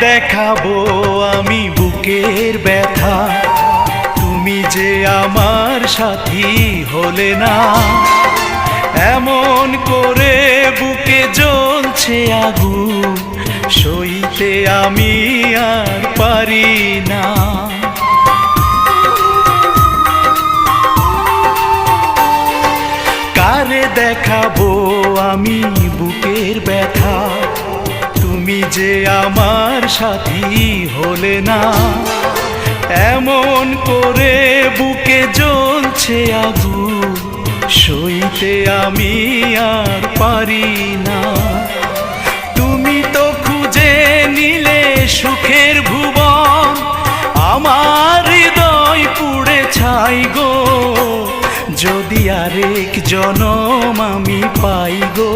দেখাবো আমি বুকের ব্যথা, তুমি যে আমার সাথী হলে না। এমন করে বুকে জ্বলছে আগুন, সইতে আমি আর পারি না। কারে দেখাবো আমি বুকের ব্যথা, তুমি যে আমার সাথী হলে না। এমন করে বুকে জ্বলছে আগুন, সইতে আমি আর পারি না। তুমি তো খুঁজে নিলে সুখের ভুবন, আমার হৃদয় পুড়ে ছাই গো। যদি আরেক জনম আমি পাই গো।